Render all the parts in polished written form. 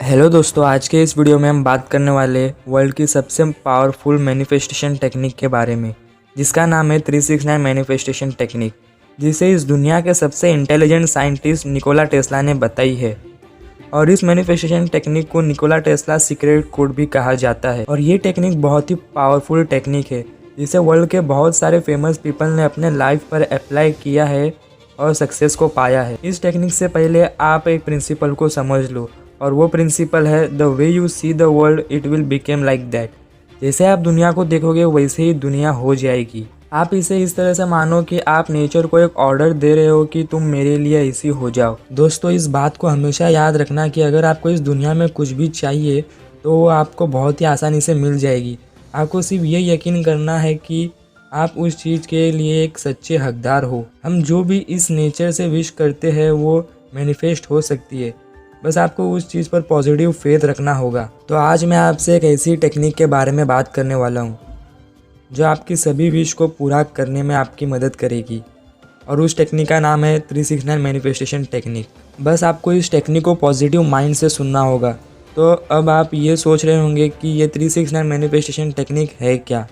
Hello दोस्तों, आज के इस वीडियो में हम बात करने वाले वर्ल्ड की सबसे पावरफुल मैनिफेस्टेशन टेक्निक के बारे में, जिसका नाम है 369 मैनिफेस्टेशन टेक्निक, जिसे इस दुनिया के सबसे इंटेलिजेंट साइंटिस्ट निकोला टेस्ला ने बताई है। और इस मैनिफेस्टेशन टेक्निक को निकोला टेस्ला सीक्रेट कोड भी कहा जाता है। और ये टेक्निक बहुत ही पावरफुल टेक्निक है, जिसे वर्ल्ड के बहुत सारे फेमस पीपल ने अपने लाइफ पर अप्लाई किया है और सक्सेस को पाया है। इस टेक्निक से पहले आप एक प्रिंसिपल को समझ लो, और वो प्रिंसिपल है the way you see the world it will became like that. जैसे आप दुनिया को देखोगे वैसे ही दुनिया हो जाएगी। आप इसे इस तरह से मानो कि आप नेचर को एक ऑर्डर दे रहे हो कि तुम मेरे लिए ऐसी हो जाओ। दोस्तों, इस बात को हमेशा याद रखना कि अगर आपको इस दुनिया में कुछ भी चाहिए तो वो आपको बहुत ही आसानी से मिल जाएगी। आपको सिर्फ ये यकीन करना है कि आप उस चीज़ के लिए एक सच्चे हकदार हो। हम जो भी इस नेचर से विश करते हैं वो मैनिफेस्ट हो सकती है, बस आपको उस चीज़ पर पॉजिटिव फेथ रखना होगा। तो आज मैं आपसे एक ऐसी टेक्निक के बारे में बात करने वाला हूँ जो आपकी सभी विश को पूरा करने में आपकी मदद करेगी। और उस टेक्निक का नाम है 369 मैनिफेस्टेशन टेक्निक। बस आपको इस टेक्निक को पॉजिटिव माइंड से सुनना होगा। तो अब आप ये सोच रहे होंगे कि ये 369 मैनिफेस्टेशन टेक्निक है क्या।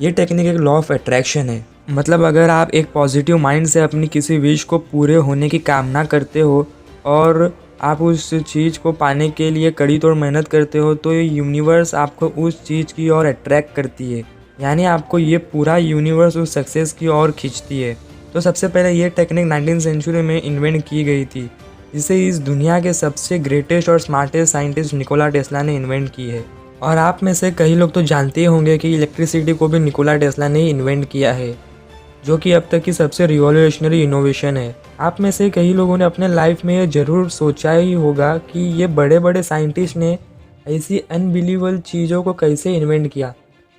ये टेक्निक एक लॉ ऑफ अट्रैक्शन है। मतलब अगर आप एक पॉजिटिव माइंड से अपनी किसी विश को पूरे होने की कामना करते हो और आप उस चीज़ को पाने के लिए कड़ी तोड़ मेहनत करते हो, तो ये यूनिवर्स आपको उस चीज़ की ओर अट्रैक्ट करती है। यानी आपको ये पूरा यूनिवर्स उस सक्सेस की ओर खींचती है। तो सबसे पहले ये टेक्निक 19वीं सेंचुरी में इन्वेंट की गई थी, जिसे इस दुनिया के सबसे ग्रेटेस्ट और स्मार्टेस्ट साइंटिस्ट निकोला टेस्ला ने इन्वेंट की है। और आप में से कई लोग तो जानते ही होंगे कि इलेक्ट्रिसिटी को भी निकोला टेस्ला ने ही इन्वेंट किया है, जो कि अब तक की सबसे रिवॉल्यूशनरी इनोवेशन है। आप में से कई लोगों ने अपने लाइफ में ये ज़रूर सोचा ही होगा कि ये बड़े बड़े साइंटिस्ट ने ऐसी अनबिलीवेबल चीज़ों को कैसे इन्वेंट किया।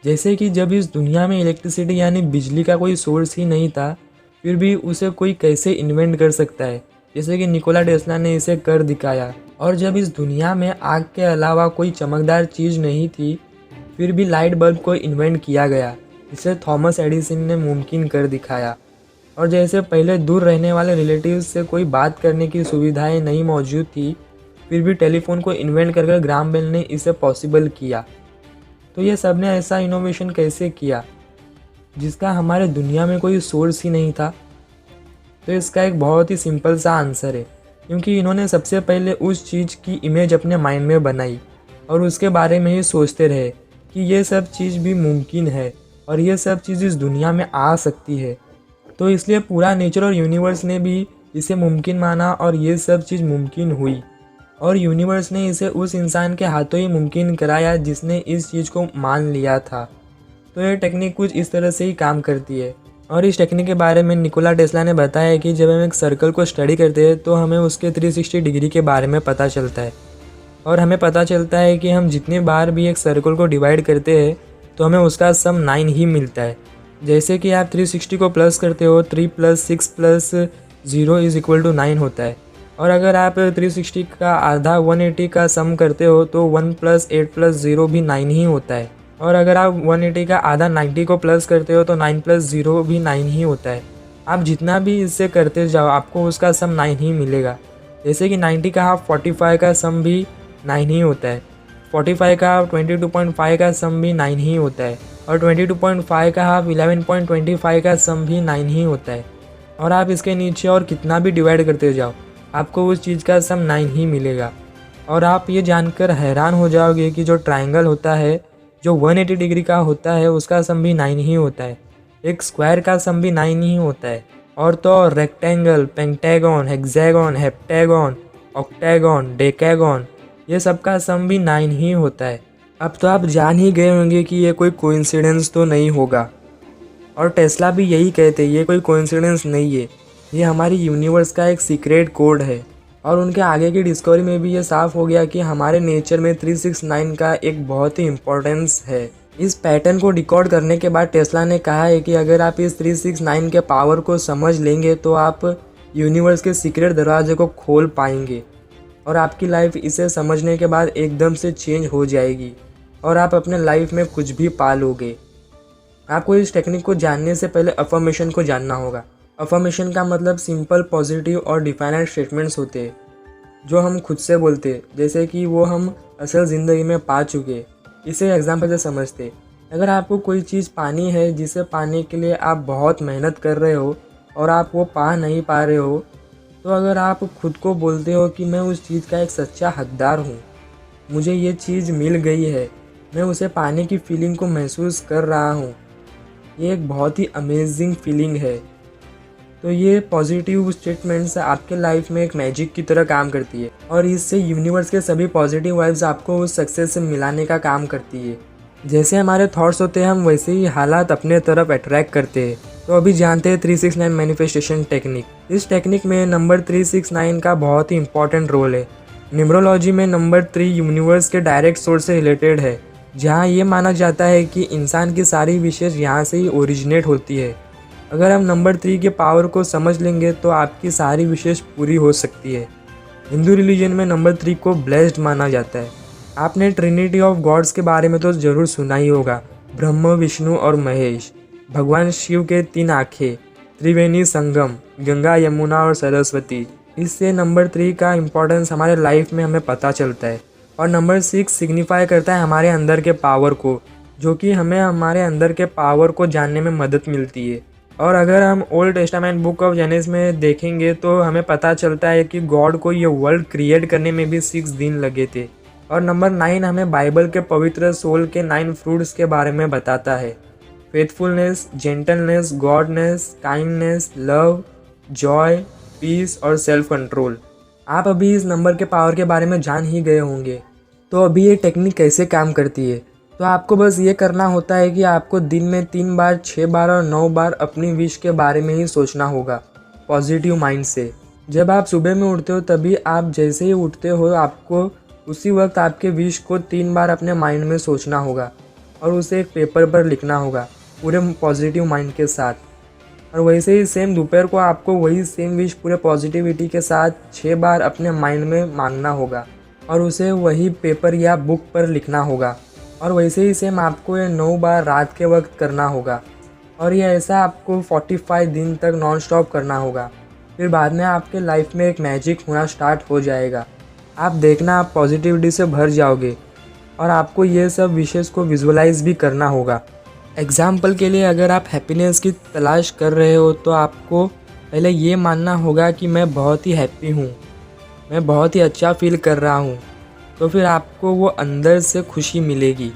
जैसे कि जब इस दुनिया में इलेक्ट्रिसिटी यानी बिजली का कोई सोर्स ही नहीं था, फिर भी उसे कोई कैसे इन्वेंट कर सकता है, जैसे कि निकोला टेस्ला ने इसे कर दिखाया। और जब इस दुनिया में आग के अलावा कोई चमकदार चीज़ नहीं थी, फिर भी लाइट बल्ब को इन्वेंट किया गया। इसे थॉमस एडिसन ने मुमकिन कर दिखाया। और जैसे पहले दूर रहने वाले रिलेटिव्स से कोई बात करने की सुविधाएं नहीं मौजूद थी, फिर भी टेलीफोन को इन्वेंट कर ग्राहम बेल ने इसे पॉसिबल किया। तो ये सब ने ऐसा इनोवेशन कैसे किया जिसका हमारे दुनिया में कोई सोर्स ही नहीं था। तो इसका एक बहुत ही सिंपल सा आंसर है, क्योंकि इन्होंने सबसे पहले उस चीज़ की इमेज अपने माइंड में बनाई और उसके बारे में ही सोचते रहे कि ये सब चीज़ भी मुमकिन है और ये सब चीज़ इस दुनिया में आ सकती है। तो इसलिए पूरा नेचर और यूनिवर्स ने भी इसे मुमकिन माना और ये सब चीज़ मुमकिन हुई। और यूनिवर्स ने इसे उस इंसान के हाथों ही मुमकिन कराया जिसने इस चीज़ को मान लिया था। तो ये टेक्निक कुछ इस तरह से ही काम करती है। और इस टेक्निक के बारे में निकोला टेस्ला ने बताया कि जब हम एक सर्कल को स्टडी करते हैं तो हमें उसके 360 डिग्री के बारे में पता चलता है। और हमें पता चलता है कि हम जितनी बार भी एक सर्कल को डिवाइड करते हैं तो हमें उसका सम 9 ही मिलता है। जैसे कि आप 360 को प्लस करते हो, 3 + 6 + 0 = 9 होता है। और अगर आप 360 का आधा 180 का सम करते हो तो 1 + 8 + 0 भी 9 ही होता है। और अगर आप 180 का आधा 90 को प्लस करते हो तो 9 + 0 भी 9 ही होता है। आप जितना भी इससे करते जाओ आपको उसका सम 9 ही मिलेगा। जैसे कि 90 का हाफ 45 का सम भी 9 ही होता है। 45 का हाफ 22.5 का सम भी 9 ही होता है। और 22.5 का हाफ 11.25 का सम भी 9 ही होता है। और आप इसके नीचे और कितना भी डिवाइड करते जाओ आपको उस चीज़ का सम 9 ही मिलेगा। और आप ये जानकर हैरान हो जाओगे कि जो ट्रायंगल होता है जो 180 डिग्री का होता है उसका सम भी 9 ही होता है। एक स्क्वायर का सम भी 9 ही होता है। और तो rectangle, pentagon, hexagon, heptagon, octagon, decagon, ये सब का सम भी 9 ही होता है। अब तो आप जान ही गए होंगे कि ये कोई कोइंसिडेंस तो नहीं होगा। और टेस्ला भी यही कहते हैं, ये कोई कोइंसिडेंस नहीं है, ये हमारी यूनिवर्स का एक सीक्रेट कोड है। और उनके आगे की डिस्कवरी में भी ये साफ हो गया कि हमारे नेचर में 369 का एक बहुत ही इम्पोर्टेंस है। इस पैटर्न को डिकोड करने के बाद टेस्ला ने कहा है कि अगर आप इस 369 के पावर को समझ लेंगे तो आप यूनिवर्स के सीक्रेट दरवाजे को खोल पाएंगे। और आपकी लाइफ इसे समझने के बाद एकदम से चेंज हो जाएगी और आप अपने लाइफ में कुछ भी पा लोगे। आपको इस टेक्निक को जानने से पहले अफर्मेशन को जानना होगा। अफर्मेशन का मतलब सिंपल, पॉजिटिव और डिफाइनेड स्टेटमेंट्स होते हैं। जो हम खुद से बोलते, जैसे कि वो हम असल ज़िंदगी में पा चुके। इसे एग्जाम्पल से समझते। अगर आपको कोई चीज़ पानी है जिसे पाने के लिए आप बहुत मेहनत कर रहे हो और आप वो पा नहीं पा रहे हो, तो अगर आप खुद को बोलते हो कि मैं उस चीज़ का एक सच्चा हकदार हूँ, मुझे ये चीज़ मिल गई है, मैं उसे पाने की फीलिंग को महसूस कर रहा हूँ, ये एक बहुत ही अमेजिंग फीलिंग है। तो ये पॉजिटिव स्टेटमेंट्स आपके लाइफ में एक मैजिक की तरह काम करती है और इससे यूनिवर्स के सभी पॉजिटिव वाइब्स आपको उस सक्सेस से मिलाने का काम करती है। जैसे हमारे थॉट्स होते हैं, हम वैसे ही हालात अपने तरफ अट्रैक्ट करते हैं। तो अभी जानते हैं 369 मैनिफेस्टेशन टेक्निक। इस टेक्निक में नंबर 369 का बहुत ही इंपॉर्टेंट रोल है। न्यूमरोलॉजी में नंबर 3 यूनिवर्स के डायरेक्ट सोर्स से रिलेटेड है, जहाँ ये माना जाता है कि इंसान की सारी विशेष यहाँ से ही ओरिजिनेट होती है। अगर हम नंबर 3 के पावर को समझ लेंगे तो आपकी सारी विशेष पूरी हो सकती है। हिंदू रिलीजन में नंबर 3 को ब्लेस्ड माना जाता है। आपने ट्रिनिटी ऑफ गॉड्स के बारे में तो ज़रूर सुना ही होगा। ब्रह्मा, विष्णु और महेश। भगवान शिव के 3 आँखें, त्रिवेणी संगम, गंगा, यमुना और सरस्वती। इससे नंबर 3 का इम्पोर्टेंस हमारे लाइफ में हमें पता चलता है। और नंबर 6 सिग्निफाई करता है हमारे अंदर के पावर को, जो कि हमें हमारे अंदर के पावर को जानने में मदद मिलती है। और अगर हम old testament book of genesis में देखेंगे तो हमें पता चलता है कि गॉड को ये वर्ल्ड क्रिएट करने में भी 6 दिन लगे थे। और नंबर 9 हमें बाइबल के पवित्र सोल के 9 फ्रूट्स के बारे में बताता है। Faithfulness, gentleness, goodness, kindness, love, joy, peace और सेल्फ कंट्रोल। आप अभी इस नंबर के पावर के बारे में जान ही गए होंगे। तो अभी ये टेक्निक कैसे काम करती है? तो आपको बस ये करना होता है कि आपको दिन में 3 बार, 6 बार और 9 बार अपनी विश के बारे में ही सोचना होगा, पॉजिटिव माइंड से। जब आप सुबह में उठते हो तभी आप जैसे ही उठते हो आपको उसी वक्त आपके विश को 3 बार अपने माइंड में सोचना होगा और उसे एक पेपर पर लिखना होगा पूरे पॉजिटिव माइंड के साथ। और वैसे ही सेम दोपहर को आपको वही सेम विश पूरे पॉजिटिविटी के साथ 6 बार अपने माइंड में मांगना होगा और उसे वही पेपर या बुक पर लिखना होगा। और वैसे ही सेम आपको ये 9 बार रात के वक्त करना होगा और ये ऐसा आपको 45 दिन तक नॉन स्टॉप करना होगा। फिर बाद में आपके लाइफ में एक मैजिक होना स्टार्ट हो जाएगा। आप देखना, आप पॉजिटिविटी से भर जाओगे और आपको ये सब विशेष को विजुअलाइज भी करना होगा। एग्जाम्पल के लिए, अगर आप हैप्पीनेस की तलाश कर रहे हो तो आपको पहले ये मानना होगा कि मैं बहुत ही हैप्पी हूँ, मैं बहुत ही अच्छा फील कर रहा हूँ। तो फिर आपको वो अंदर से खुशी मिलेगी।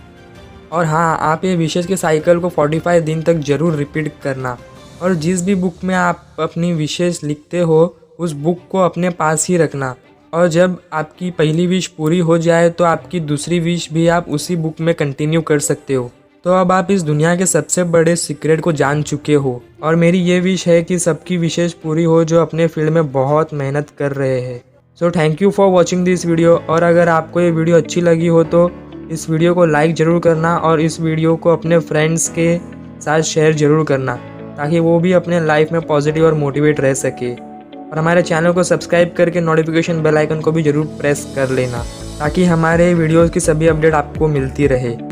और हाँ, आप ये विशेष के साइकिल को 45 दिन तक ज़रूर रिपीट करना। और जिस भी बुक में आप अपनी विशेष लिखते हो उस बुक को अपने पास ही रखना। और जब आपकी पहली विश पूरी हो जाए तो आपकी दूसरी विश भी आप उसी बुक में कंटिन्यू कर सकते हो। तो अब आप इस दुनिया के सबसे बड़े सीक्रेट को जान चुके हो और मेरी ये विश है कि सबकी विशेष पूरी हो जो अपने फील्ड में बहुत मेहनत कर रहे हैं। So thank you for watching this video. और अगर आपको ये वीडियो अच्छी लगी हो तो इस वीडियो को लाइक ज़रूर करना और इस वीडियो को अपने फ्रेंड्स के साथ शेयर ज़रूर करना, ताकि वो भी अपने लाइफ में पॉजिटिव और मोटिवेट रह सके। और हमारे चैनल को सब्सक्राइब करके नोटिफिकेशन बेल आइकन को भी ज़रूर प्रेस कर लेना, ताकि हमारे वीडियोज़ की सभी अपडेट आपको मिलती रहे।